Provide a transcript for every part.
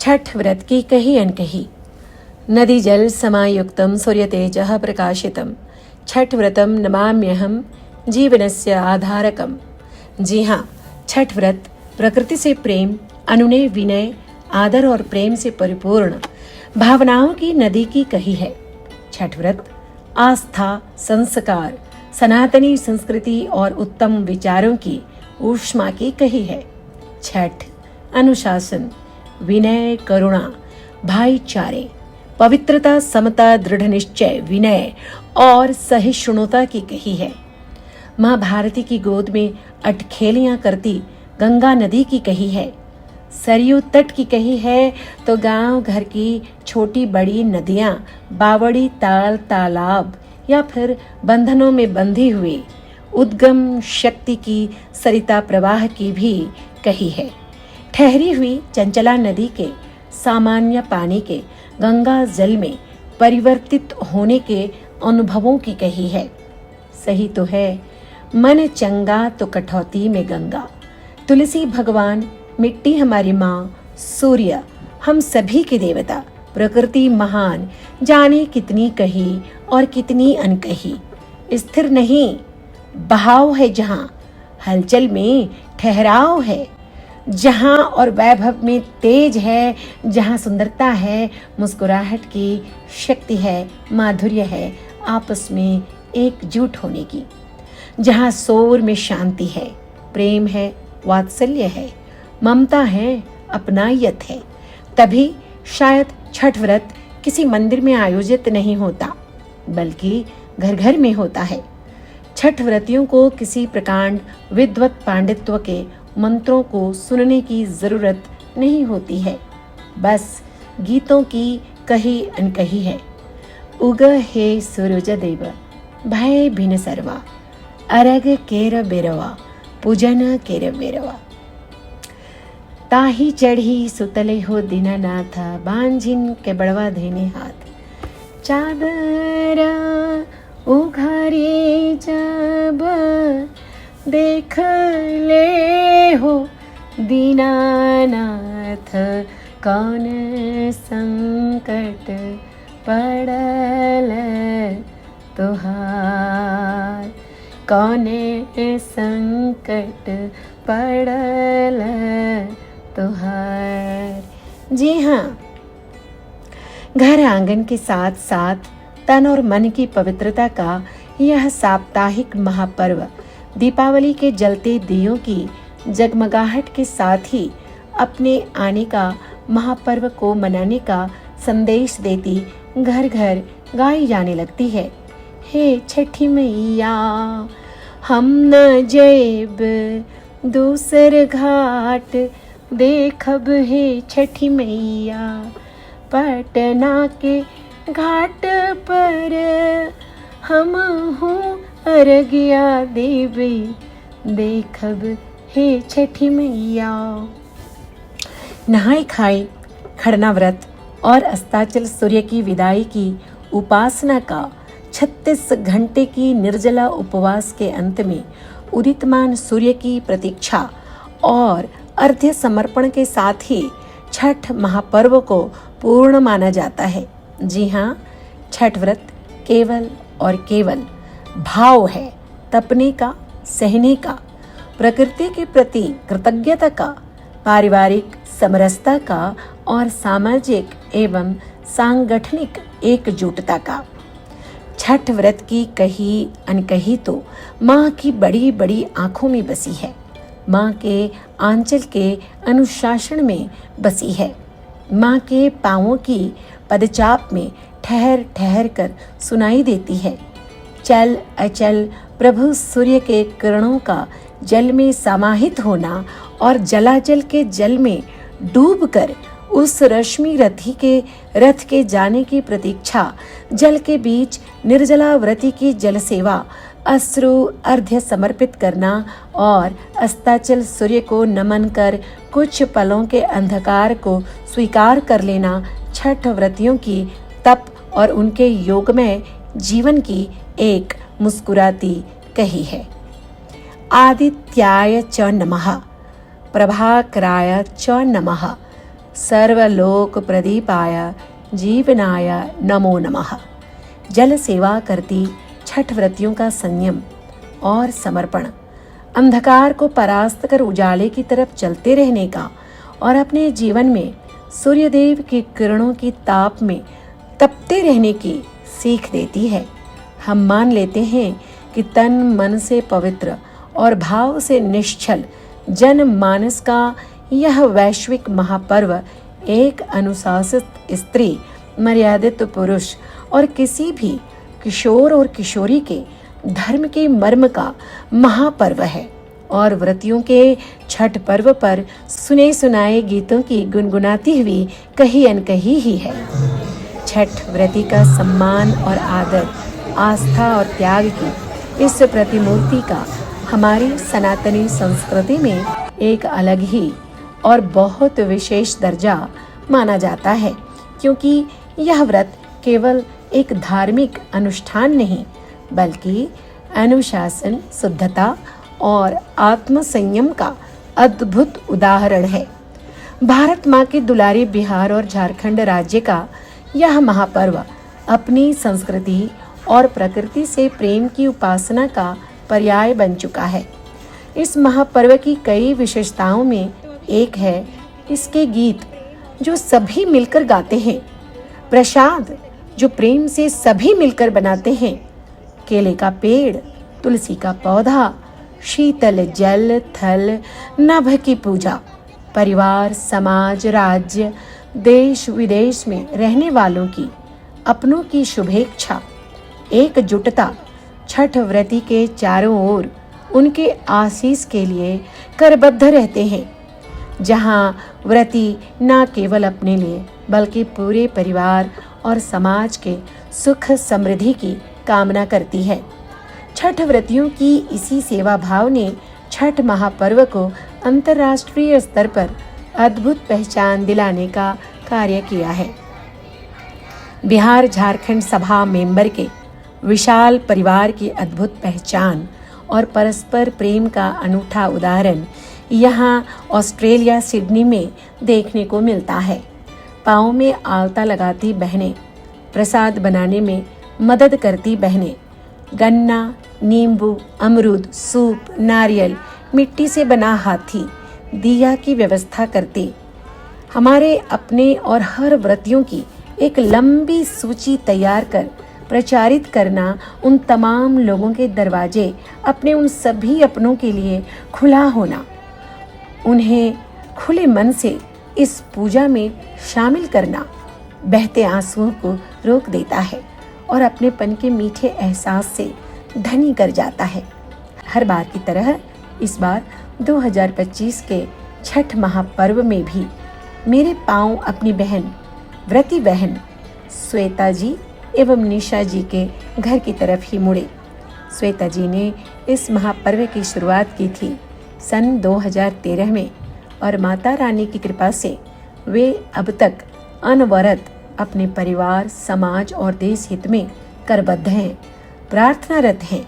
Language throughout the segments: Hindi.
छठ व्रत की कही अनकही। नदी जल समायुक्तं सूर्यतेजः प्रकाशितं छठ व्रतं नमाम्यहं जीवनस्य आधारकम। जी हाँ, छठ व्रत प्रकृति से प्रेम, अनुनय, विनय, आदर और प्रेम से परिपूर्ण भावनाओं की नदी की कही है। छठ व्रत आस्था, संस्कार, सनातनी संस्कृति और उत्तम विचारों की ऊष्मा की कही है। छठ अनुशासन, विनय, करुणा, भाईचारे, पवित्रता, समता, दृढ़ निश्चय, विनय और सहिष्णुता की कही है। माँ भारती की गोद में अटखेलियां करती गंगा नदी की कही है। सरयू तट की कही है तो गांव घर की छोटी बड़ी नदियां, बावड़ी, ताल, तालाब या फिर बंधनों में बंधी हुई उद्गम शक्ति की सरिता प्रवाह की भी कही है। ठहरी हुई चंचला नदी के सामान्य पानी के गंगा जल में परिवर्तित होने के अनुभवों की कही है। सही तो है, मन चंगा तो कठौती में गंगा। तुलसी भगवान, मिट्टी हमारी माँ, सूर्य हम सभी के देवता, प्रकृति महान, जाने कितनी कही और कितनी अनकही। स्थिर नहीं, बहाव है जहाँ, हलचल में ठहराव है जहाँ, और वैभव में तेज है जहाँ, सुंदरता है, मुस्कुराहट की शक्ति है, माधुर्य है, आपस में एकजुट होने की। जहाँ शोर में शांति है, प्रेम है, वात्सल्य है, ममता है, अपनायत है। तभी शायद छठ व्रत किसी मंदिर में आयोजित नहीं होता, बल्कि घर घर में होता है। छठ व्रतियों को किसी प्रकांड विद्वत पांडित्व के मंत्रों को सुनने की जरूरत नहीं होती है, बस गीतों की कही अनकही है। उग हे सूरज देव, भय भिन सर्वा, अरग केर बेरवा, पूजन केर बेरवा। ताही चढ़ी सुतले हो दीनानाथ, बांझिन के बड़वा धैने हाथ। चादर उघारे जब देख ले हो दीनानाथ, कौन संकट पड़ल तुहार, कौन संकट पड़ल तुहार। जी हाँ, घर आंगन के साथ साथ तन और मन की पवित्रता का यह साप्ताहिक महापर्व दीपावली के जलते दियों की जगमगाहट के साथ ही अपने आने का महापर्व को मनाने का संदेश देती घर घर गाई जाने लगती है। हे छठी मैया, हम न जैब दूसर घाट, देखब हे छठी मैया, पटना के घाट पर हम हूँ अरगिया देवी, देखब हे छठी मैया। नहाए खाए खड़ना व्रत और अस्ताचल सूर्य की विदाई की उपासना का 36 घंटे की निर्जला उपवास के अंत में उदितमान सूर्य की प्रतीक्षा और अर्घ्य समर्पण के साथ ही छठ महापर्व को पूर्ण माना जाता है। जी हाँ, छठ व्रत केवल और केवल भाव है, तपने का, सहने का, प्रकृति के प्रति कृतज्ञता का, पारिवारिक समरसता का और सामाजिक एवं सांगठनिक एकजुटता का। छठ व्रत की कही अनकही तो माँ की बड़ी बड़ी आंखों में बसी है, माँ के आंचल के अनुशासन में बसी है, माँ के पाँवों की पदचाप में ठहर ठहर कर सुनाई देती है। चल अचल प्रभु सूर्य के किरणों का जल में समाहित होना और जलाजल के जल में डूबकर उस रश्मि रथ के जाने की प्रतीक्षा, जल के बीच निर्जला व्रती की जल सेवा, अश्रु अर्घ्य समर्पित करना और अस्ताचल सूर्य को नमन कर कुछ पलों के अंधकार को स्वीकार कर लेना छठ व्रतियों की तप और उनके योगमय जीवन की एक मुस्कुराती कही है। आदित्याय च नमः, प्रभाकराय च नमः, सर्वलोक प्रदीपाय जीवनाय नमो नमः। जल सेवा करती छठ व्रतियों का संयम और समर्पण, अंधकार को परास्त कर उजाले की तरफ चलते रहने का और अपने जीवन में सूर्यदेव की किरणों की ताप में तपते रहने की सीख देती है। हम मान लेते हैं कि तन मन से पवित्र और भाव से निश्चल जनमानस का यह वैश्विक महापर्व एक अनुशासित स्त्री, मर्यादित पुरुष और किसी भी किशोर और किशोरी के धर्म के मर्म का महापर्व है और व्रतियों के छठ पर्व पर सुने सुनाए गीतों की गुनगुनाती हुई कही अनकही ही है। छठ व्रती का सम्मान और आदर, आस्था और त्याग की इस प्रतिमूर्ति का हमारी सनातनी संस्कृति में एक अलग ही और बहुत विशेष दर्जा माना जाता है, क्योंकि यह व्रत केवल एक धार्मिक अनुष्ठान नहीं बल्कि अनुशासन, शुद्धता और आत्मसंयम का अद्भुत उदाहरण है। भारत माँ के दुलारे बिहार और झारखंड राज्य का यह महापर्व अपनी संस्कृति और प्रकृति से प्रेम की उपासना का पर्याय बन चुका है। इस महापर्व की कई विशेषताओं में एक है इसके गीत जो सभी मिलकर गाते हैं, प्रसाद जो प्रेम से सभी मिलकर बनाते हैं, केले का पेड़, तुलसी का पौधा, शीतल जल थल, नभ की पूजा, परिवार, समाज, राज्य, देश विदेश में रहने वालों की, अपनों की शुभेच्छा, एकजुटता, छठ व्रती के चारों ओर उनके आशीष के लिए करबद्ध रहते हैं। जहाँ व्रती न केवल अपने लिए बल्कि पूरे परिवार और समाज के सुख समृद्धि की कामना करती है। छठ व्रतियों की इसी सेवा भाव ने छठ महापर्व को अंतर्राष्ट्रीय स्तर पर अद्भुत पहचान दिलाने का कार्य किया है। बिहार झारखंड सभा मेंबर के विशाल परिवार की अद्भुत पहचान और परस्पर प्रेम का अनूठा उदाहरण यहाँ ऑस्ट्रेलिया सिडनी में देखने को मिलता है। पाँव में आलता लगाती बहनें, प्रसाद बनाने में मदद करती बहनें, गन्ना, नींबू, अमरूद, सूप, नारियल, मिट्टी से बना हाथी, दिया की व्यवस्था करती। हमारे अपने और हर व्रतियों की एक लंबी सूची तैयार कर प्रचारित करना, उन तमाम लोगों के दरवाजे अपने उन सभी अपनों के लिए खुला होना, उन्हें खुले मन से इस पूजा में शामिल करना बहते आंसुओं को रोक देता है और अपनेपन के मीठे एहसास से धनी कर जाता है। हर बार की तरह इस बार 2025 के छठ महापर्व में भी मेरे पांव अपनी बहन, व्रती बहन श्वेता जी एवं निशा जी के घर की तरफ ही मुड़े। श्वेता जी ने इस महापर्व की शुरुआत की थी सन 2013 में और माता रानी की कृपा से वे अब तक अनवरत अपने परिवार, समाज और देश हित में करबद्ध हैं, प्रार्थनारत हैं।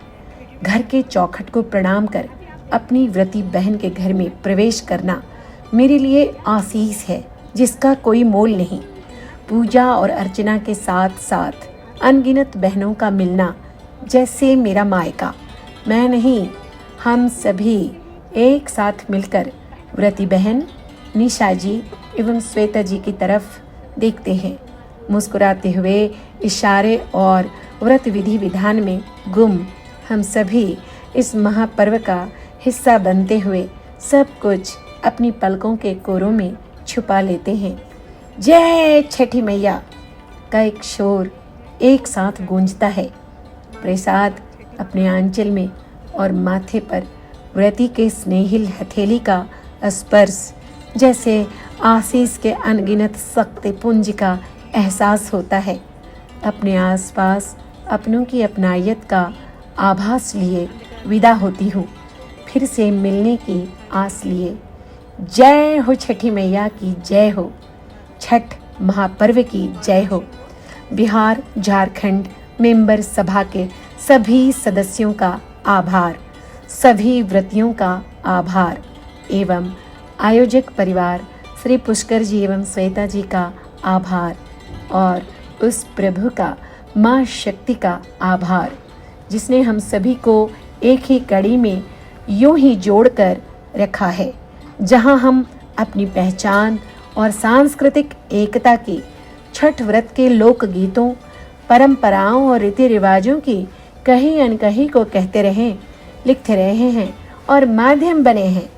घर के चौखट को प्रणाम कर अपनी व्रती बहन के घर में प्रवेश करना मेरे लिए आशीष है जिसका कोई मोल नहीं। पूजा और अर्चना के साथ साथ अनगिनत बहनों का मिलना जैसे मेरा मायका, मैं नहीं, हम सभी एक साथ मिलकर व्रती बहन निशा जी एवं श्वेता जी की तरफ देखते हैं। मुस्कुराते हुए इशारे और व्रत विधि विधान में गुम हम सभी इस महापर्व का हिस्सा बनते हुए सब कुछ अपनी पलकों के कोरों में छुपा लेते हैं। जय छठी मैया का एक शोर एक साथ गूंजता है। प्रसाद अपने आंचल में और माथे पर व्रती के स्नेहिल हथेली का स्पर्श जैसे आशीष के अनगिनत शक्ति पुंज का एहसास होता है। अपने आसपास अपनों की अपनायत का आभास लिए विदा होती हूँ, फिर से मिलने की आस लिए। जय हो छठी मैया की जय हो, छठ महापर्व की जय हो। बिहार झारखंड मेंबर सभा के सभी सदस्यों का आभार, सभी व्रतियों का आभार एवं आयोजक परिवार श्री पुष्कर जी एवं श्वेता जी का आभार और उस प्रभु का, माँ शक्ति का आभार, जिसने हम सभी को एक ही कड़ी में यूं ही जोड़कर रखा है, जहां हम अपनी पहचान और सांस्कृतिक एकता की, छठ व्रत के लोक गीतों, परंपराओं और रीति रिवाजों की कहीं अनकहीं को कहते रहें, लिखते रहे हैं और माध्यम बने हैं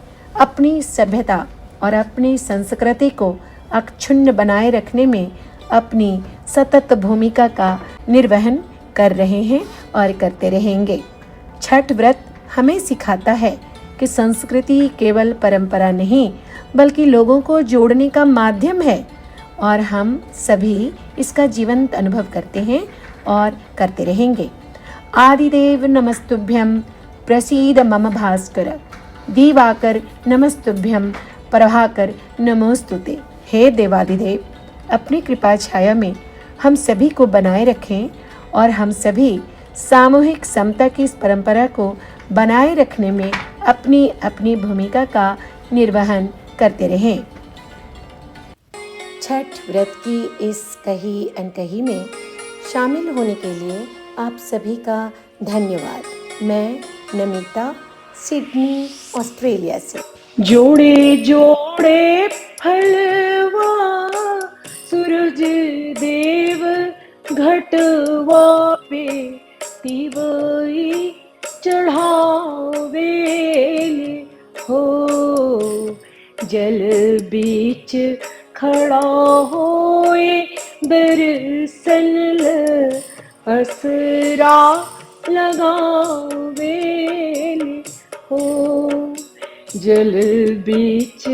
अपनी सभ्यता और अपनी संस्कृति को अक्षुण्ण बनाए रखने में अपनी सतत भूमिका का निर्वहन कर रहे हैं और करते रहेंगे। छठ व्रत हमें सिखाता है कि संस्कृति केवल परंपरा नहीं बल्कि लोगों को जोड़ने का माध्यम है और हम सभी इसका जीवंत अनुभव करते हैं और करते रहेंगे। आदिदेव नमस्तुभ्यं प्रसीद मम भास्कर, दिवाकर नमस्तुभ्यं प्रभाकर नमोस्तुते। हे देवादिदेव, अपनी कृपा छाया में हम सभी को बनाए रखें और हम सभी सामूहिक समता की इस परंपरा को बनाए रखने में अपनी अपनी भूमिका का निर्वहन करते रहें। छठ व्रत की इस कही अनकही में शामिल होने के लिए आप सभी का धन्यवाद। मैं नमिता, सिडनी, ऑस्ट्रेलिया से। जोड़े जोड़े फलवा सूरज देव घटवा पे तिवई चढ़ावे हो, जल बीच खड़ा होए दर्शन असरा लगावे हो, जल बीच